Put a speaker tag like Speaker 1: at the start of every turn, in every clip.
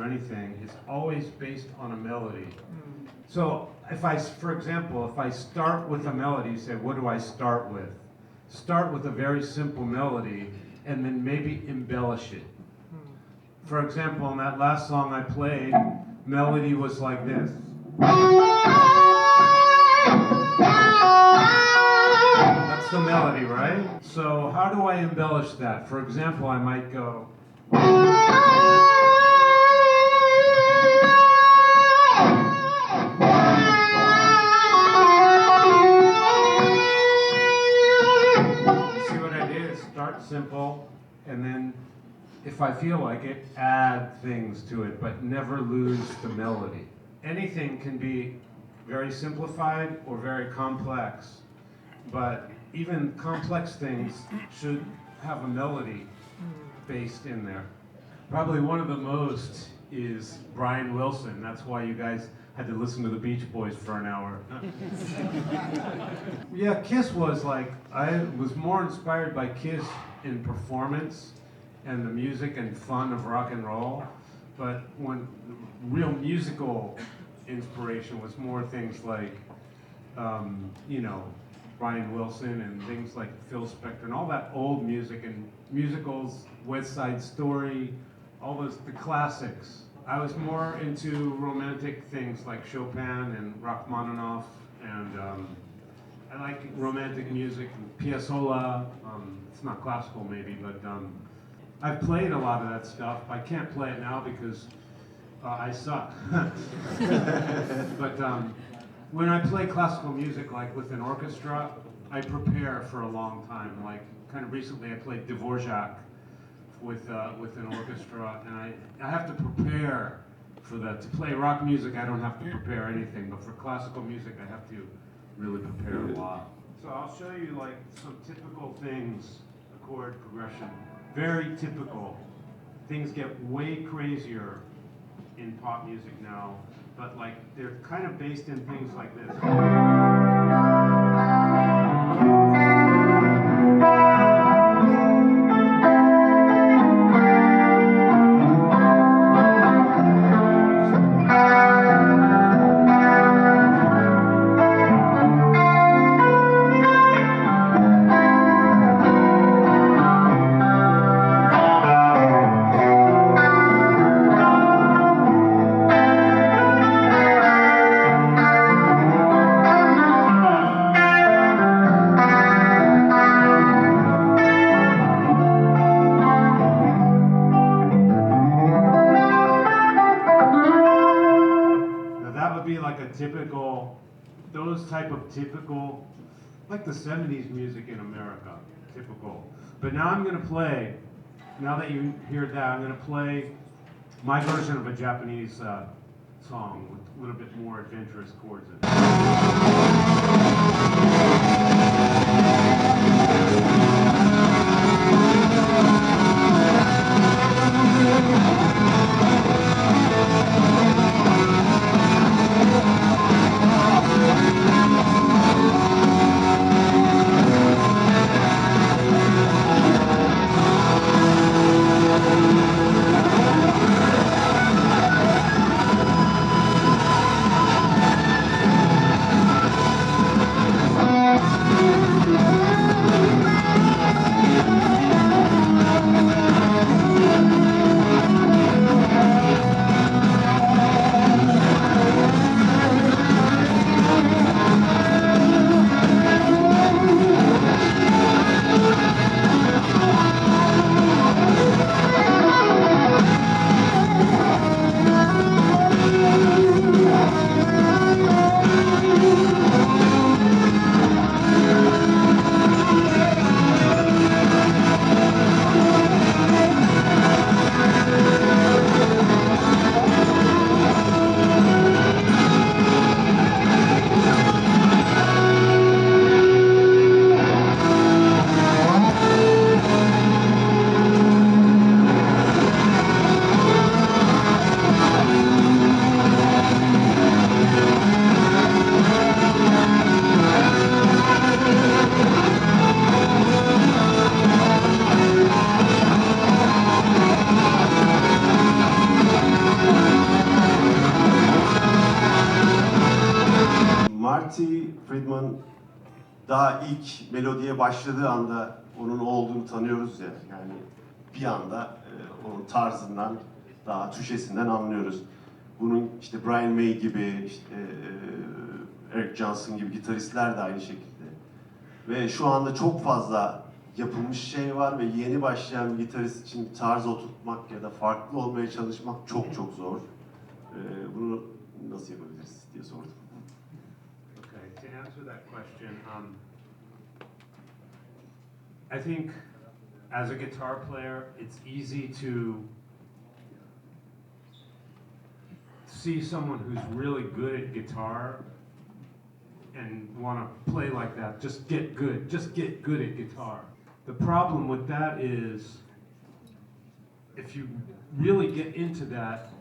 Speaker 1: or anything is always based on a melody. So for example, if I start with a melody, you say, what do I start with? Start with a very simple melody and then maybe embellish it. For example, in that last song I played, melody was like this. That's the melody, right? So how do I embellish that? For example, I might go. See what I did is start simple, and then if I feel like it, add things to it, but never lose the melody. Anything can be very simplified or very complex, but even complex things should have a melody based in there. Probably one of the most is Brian Wilson. That's why you guys had to listen to the Beach Boys for an hour. Yeah, Kiss was like, I was more inspired by Kiss in performance and the music and fun of rock and roll, but when the real musical inspiration was more things like, Brian Wilson and things like Phil Spector and all that old music and musicals, West Side Story, all the classics. I was more into romantic things like Chopin and Rachmaninoff, and I like romantic music, Piazzolla. It's not classical maybe, but I've played a lot of that stuff. I can't play it now because I suck. But when I play classical music, like with an orchestra, I prepare for a long time. Like kind of recently, I played Dvorak with an orchestra, and I have to prepare for that. To play rock music, I don't have to prepare anything, but for classical music, I have to really prepare a lot. So I'll show you like some typical things, a chord progression. Very typical. Things get way crazier in pop music now, but like they're kind of based in things like this. Typical, like the 70s music in America, typical. But now I'm going to play, now that you hear that, I'm going to play my version of a Japanese song with a little bit more adventurous chords in it.
Speaker 2: daha ilk melodiye başladığı anda onun o olduğunu tanıyoruz ya. Yani bir anda onun tarzından, daha tuşesinden anlıyoruz. Bunun işte Brian May gibi, işte Eric Johnson gibi gitaristler de aynı şekilde. Ve şu anda çok fazla yapılmış şey var ve yeni başlayan bir gitarist için bir tarz oturtmak ya da farklı olmaya çalışmak çok çok zor. Bunu nasıl yapabiliriz diye sordum.
Speaker 1: Okay, to answer that question, I think as a guitar player, it's easy to see someone who's really good at guitar and want to play like that. Just get good at guitar. The problem with that is if you really get into that,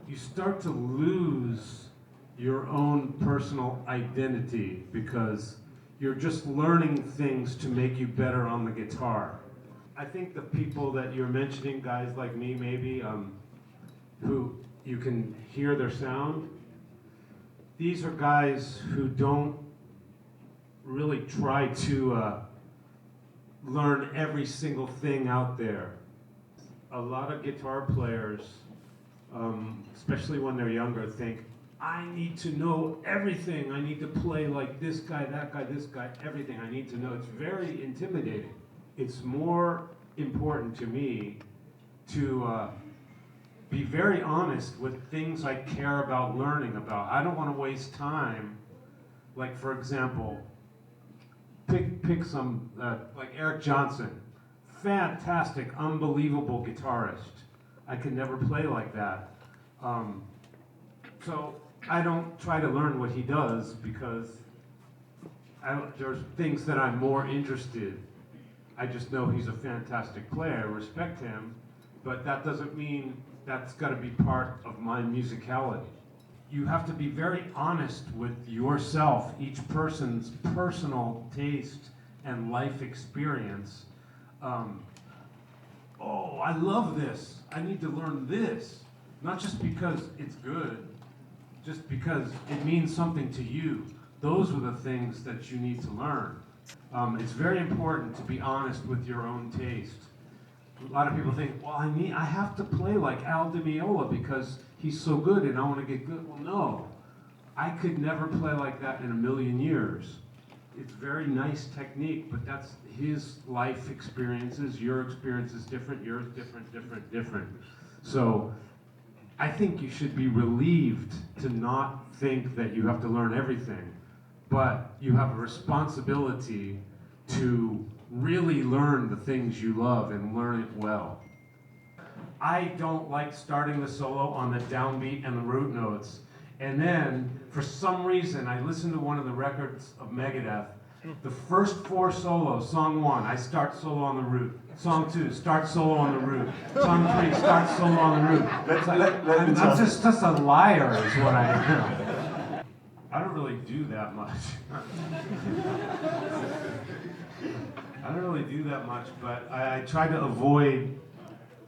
Speaker 1: you start to lose your own personal identity because you're just learning things to make you better on the guitar. I think the people that you're mentioning, guys like me maybe, who you can hear their sound, these are guys who don't really try to learn every single thing out there. A lot of guitar players, especially when they're younger, think, I need to know everything. I need to play like this guy, that guy, this guy, everything I need to know. It's very intimidating. It's more important to me to be very honest with things I care about learning about. I don't want to waste time. Like, for example, pick some, like Eric Johnson. Fantastic, unbelievable guitarist. I could never play like that. So I don't try to learn what he does because there's things that I'm more interested. I just know he's a fantastic player. I respect him, but that doesn't mean that's got to be part of my musicality. You have to be very honest with yourself, each person's personal taste and life experience. Oh, I love this. I need to learn this. Not just because it's good, just because it means something to you. Those are the things that you need to learn. It's very important to be honest with your own taste. A lot of people think, well, I have to play like Al Di Meola because he's so good and I want to get good. Well, no, I could never play like that in a million years. It's very nice technique, but that's his life experiences. Your experience is different, yours different. So I think you should be relieved to not think that you have to learn everything, but you have a responsibility to really learn the things you love and learn it well. I don't like starting the solo on the downbeat and the root notes. And then, for some reason, I listened to one of the records of Megadeth. The first four solos, song 1, I start solo on the root. Song 2, start solo on the root. Song 3, start solo on the root. I'm just a liar is what I am. I don't really do that much. I don't really do that much, but I try to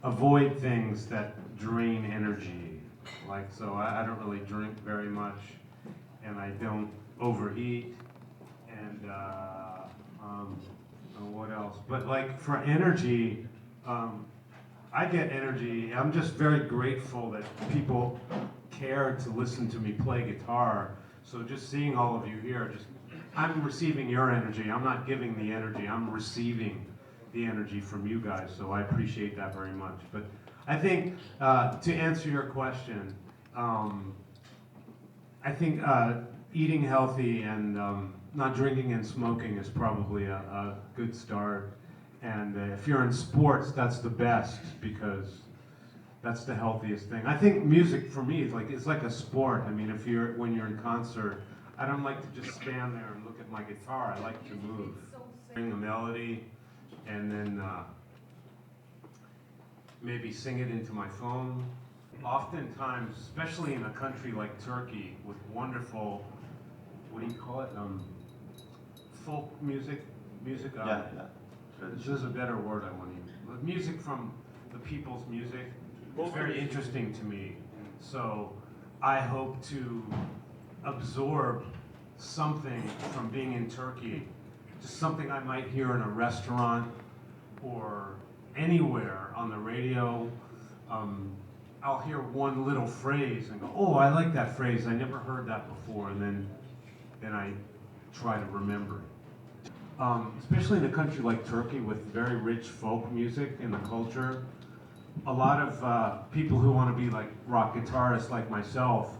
Speaker 1: avoid things that drain energy. Like, so I don't really drink very much, and I don't overeat, and what else? But like for energy, I get energy. I'm just very grateful that people care to listen to me play guitar. So just seeing all of you here, I'm receiving your energy. I'm not giving the energy. I'm receiving the energy from you guys. So I appreciate that very much. But I think to answer your question, I think eating healthy and not drinking and smoking is probably a good start. And if you're in sports, that's the best because that's the healthiest thing. I think music for me is it's like a sport. I mean, when you're in concert, I don't like to just stand there and look at my guitar. I like to move, sing a melody, and then maybe sing it into my phone. Oftentimes, especially in a country like Turkey, with wonderful, what do you call it? Folk music.
Speaker 2: Yeah.
Speaker 1: This is a better word I want to use. Music from the people's music. It's very interesting to me. So I hope to absorb something from being in Turkey just something I might hear in a restaurant or anywhere on the radio. I'll hear one little phrase and go, oh, I like that phrase, I never heard that before, and then I try to remember it. Especially in a country like Turkey with very rich folk music in the culture, a lot of people who want to be like rock guitarists like myself,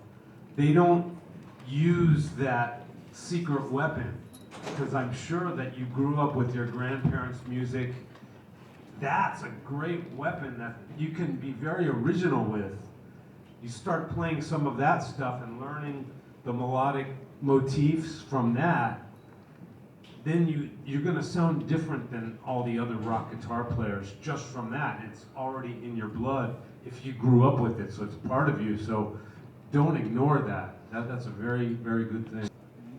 Speaker 1: they don't use that secret weapon, because I'm sure that you grew up with your grandparents' music. That's a great weapon that you can be very original with. You start playing some of that stuff and learning the melodic motifs from that, then you're gonna sound different than all the other rock guitar players just from that. It's already in your blood if you grew up with it, so it's part of you, so don't ignore that. That's a very, very good thing.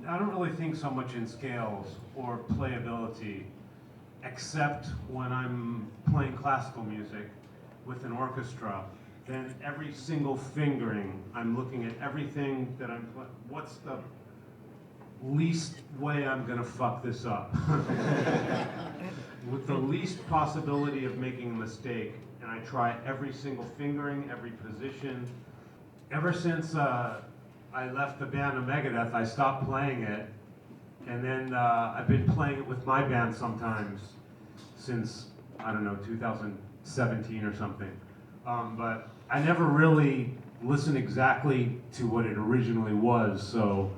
Speaker 1: I don't really think so much in scales or playability, except when I'm playing classical music with an orchestra. Then every single fingering, I'm looking at everything that I'm playing. What's the least way I'm gonna fuck this up? With the least possibility of making a mistake. And I try every single fingering, every position. Ever since I left the band of Megadeth, I stopped playing it. And then I've been playing it with my band sometimes since, I don't know, 2017 or something. But I never really listened exactly to what it originally was, so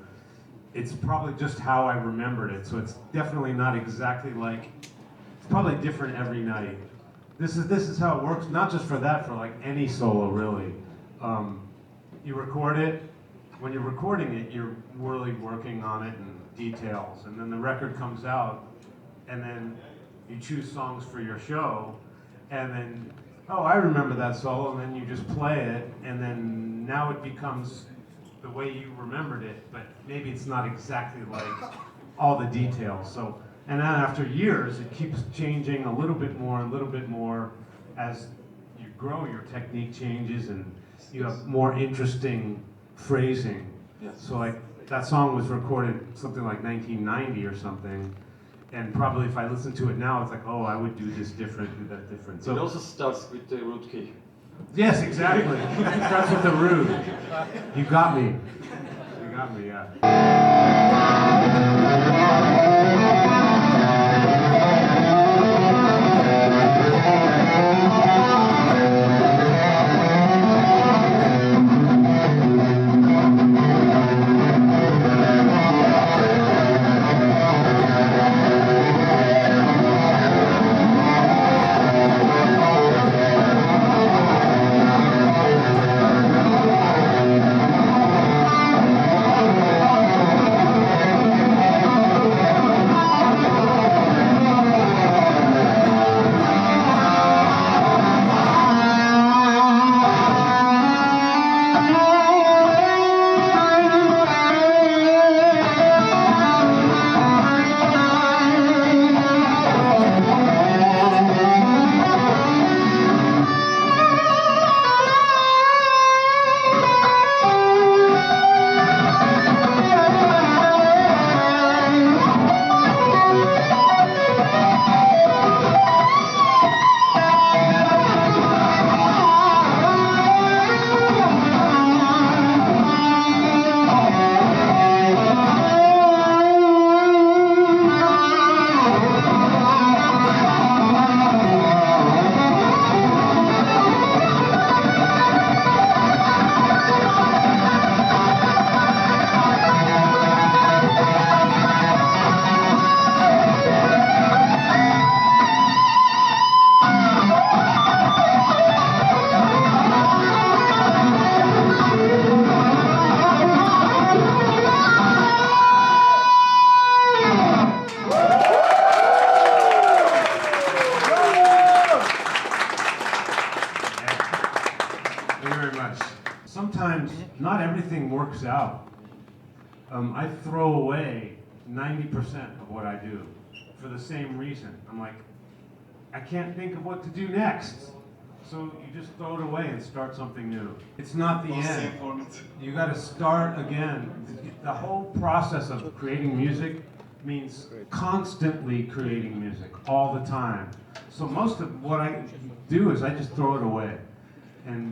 Speaker 1: it's probably just how I remembered it. So it's definitely not exactly like, it's probably different every night. This is how it works, not just for that, for like any solo really. You record it. When you're recording it, you're really working on it in details, and then the record comes out, and then you choose songs for your show, and then, oh, I remember that solo, and then you just play it, and then now it becomes the way you remembered it, but maybe it's not exactly like all the details. So, and then after years, it keeps changing a little bit more as you grow, your technique changes, and you have more interesting phrasing.
Speaker 3: Yes.
Speaker 1: So like that song was recorded something like 1990 or something, and probably if I listen to it now, it's like, oh, I would do this different, do that different. So
Speaker 3: It also starts with the root key.
Speaker 1: yes, exactly. It starts with the root. You got me. You got me, yeah. Sometimes not everything works out. I throw away 90% of what I do for the same reason. I'm like, I can't think of what to do next. So you just throw it away and start something new. It's not the end. You got to start again. The whole process of creating music means constantly creating music all the time. So most of what I do is I just throw it away.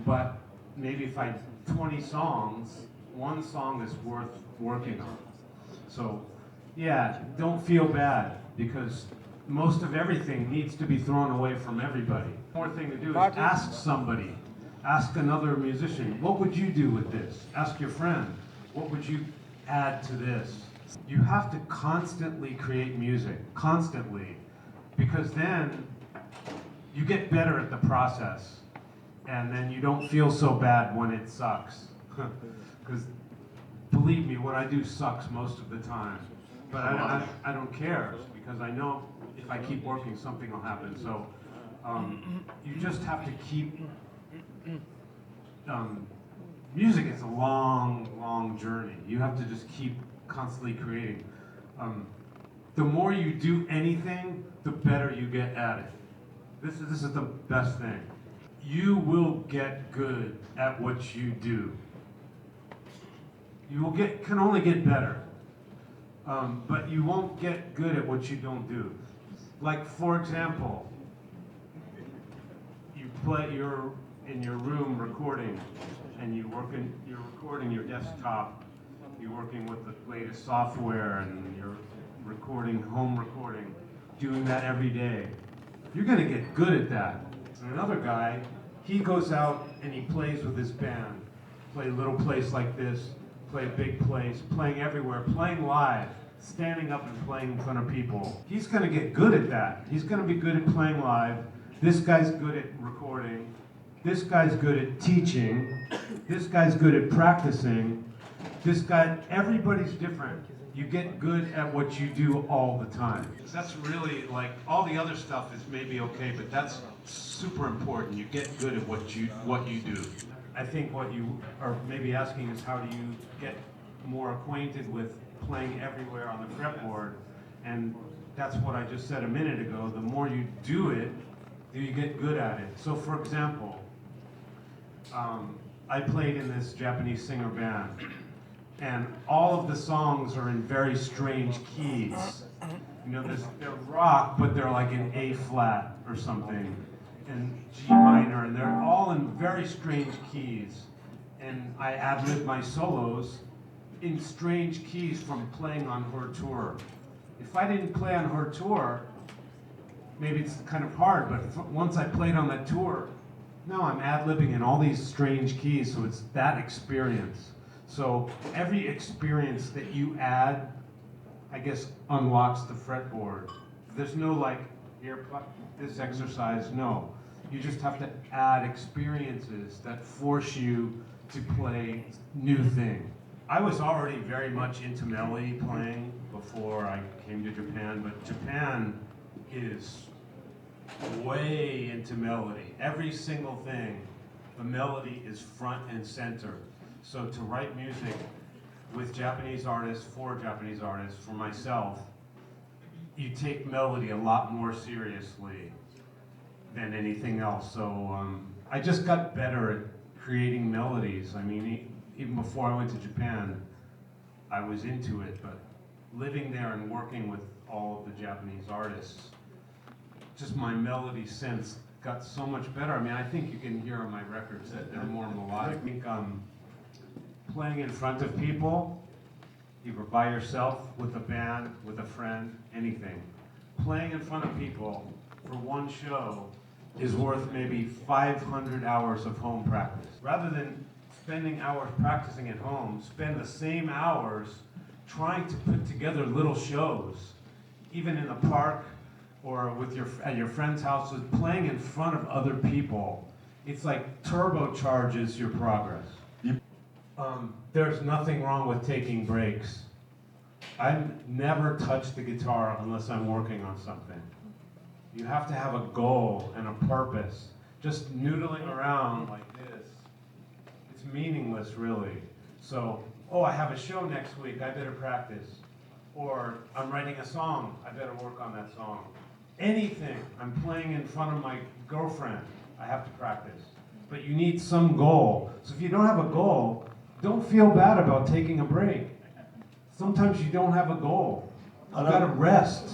Speaker 1: But maybe if I 20 songs, one song is worth working on. So yeah, don't feel bad because most of everything needs to be thrown away from everybody. One more thing to do is ask somebody, ask another musician, what would you do with this? Ask your friend, what would you add to this? You have to constantly create music, constantly, because then you get better at the process, and then you don't feel so bad when it sucks. Because believe me, what I do sucks most of the time. But I don't care, because I know if I keep working, something will happen. So you just have to keep... music is a long, long journey. You have to just keep constantly creating. The more you do anything, the better you get at it. This is the best thing. You will get good at what you do. You will can only get better, but you won't get good at what you don't do. Like for example, you're in your room recording, and you're recording your desktop. You're working with the latest software, and you're recording home recording, doing that every day. You're gonna get good at that. And another guy, he goes out and he plays with his band. Play a little place like this, play a big place, playing everywhere, playing live, standing up and playing in front of people. He's gonna get good at that. He's gonna be good at playing live. This guy's good at recording. This guy's good at teaching. This guy's good at practicing. This guy, everybody's different. You get good at what you do all the time. That's really like, all the other stuff is maybe okay, but that's super important. You get good at what you do. I think what you are maybe asking is how do you get more acquainted with playing everywhere on the fretboard, and that's what I just said a minute ago. The more you do it, you get good at it. So for example, I played in this Japanese singer band, and all of the songs are in very strange keys. You know, they're rock, but they're like in A flat or something, and G minor, and they're all in very strange keys. And I ad-lib my solos in strange keys from playing on her tour. If I didn't play on her tour, maybe it's kind of hard, but once I played on that tour, now I'm ad-libbing in all these strange keys, so it's that experience. So every experience that you add, I guess, unlocks the fretboard. There's no like, here, this exercise, no. You just have to add experiences that force you to play new things. I was already very much into melody playing before I came to Japan, but Japan is way into melody. Every single thing, the melody is front and center. So to write music with Japanese artists, for Japanese artists, for myself, you take melody a lot more seriously than anything else. So I just got better at creating melodies. I mean, even before I went to Japan, I was into it, but living there and working with all of the Japanese artists, just my melody sense got so much better. I mean, I think you can hear on my records that they're more melodic. I think playing in front of people, either by yourself, with a band, with a friend, anything. Playing in front of people for one show is worth maybe 500 hours of home practice. Rather than spending hours practicing at home, spend the same hours trying to put together little shows, even in the park or with at your friend's house, playing in front of other people. It's like turbocharges your progress. There's nothing wrong with taking breaks. I never touch the guitar unless I'm working on something. You have to have a goal and a purpose. Just noodling around like this, it's meaningless really. So, oh, I have a show next week, I better practice. Or I'm writing a song, I better work on that song. Anything, I'm playing in front of my girlfriend, I have to practice. But you need some goal. So if you don't have a goal, don't feel bad about taking a break. Sometimes you don't have a goal. I've got to rest.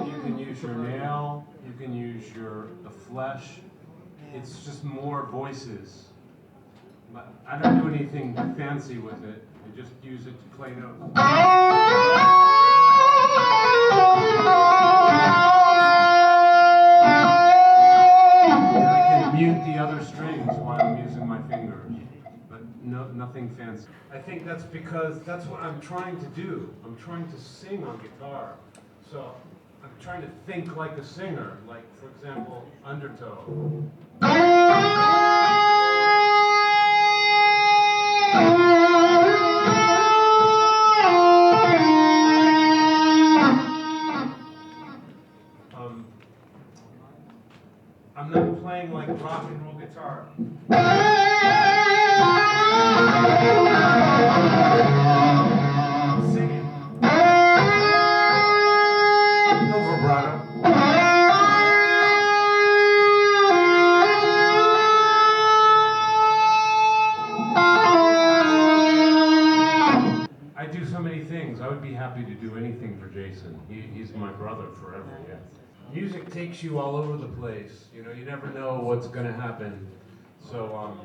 Speaker 1: You can use your nail, you can use the flesh. It's just more voices. But I don't do anything fancy with it. I just use it to play notes. I can mute the other strings while I'm using my fingers. But nothing fancy. I think that's because that's what I'm trying to do. I'm trying to sing on guitar. So I'm trying to think like a singer, like, for example, undertow. I'm not playing like rock and roll guitar. I'm singing. No vibrato. I do so many things. I would be happy to do anything for Jason. He's my brother forever, yeah. Music takes you all over the place. You know, you never know what's going to happen. So, I'm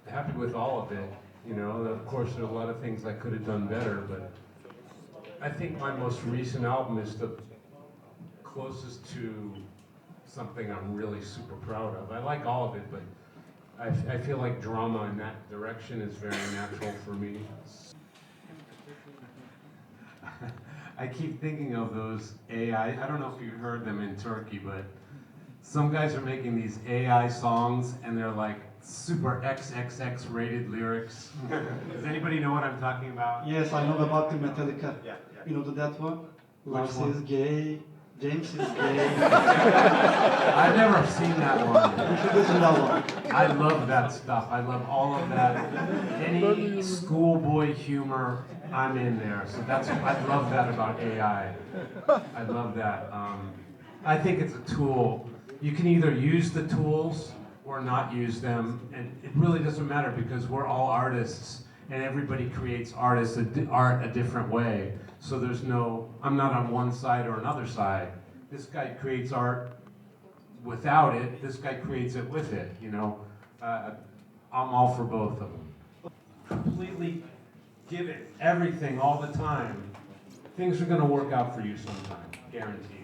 Speaker 1: happy with all of it. You know, of course, there are a lot of things I could have done better, but I think my most recent album is the closest to something I'm really super proud of. I like all of it, but I feel like drama in that direction is very natural for me. I keep thinking of those AI, I don't know if you heard them in Turkey, but some guys are making these AI songs and they're like super XXX rated lyrics. Does anybody know what I'm talking about?
Speaker 4: Yes, I know about the Metallica.
Speaker 2: Yeah.
Speaker 4: You know that one? Lars
Speaker 1: one?
Speaker 4: is gay, James is gay.
Speaker 1: I've never seen that one.
Speaker 4: You should listen to that one.
Speaker 1: I love that stuff. I love all of that. Any schoolboy humor, I'm in there. So I love that about AI. I love that. I think it's a tool. You can either use the tools or not use them, and it really doesn't matter because we're all artists, and everybody creates art a different way. So I'm not on one side or another side. This guy creates art without it, this guy creates it with it, you know. I'm all for both of them. Completely give it everything all the time. Things are gonna work out for you sometime, guaranteed.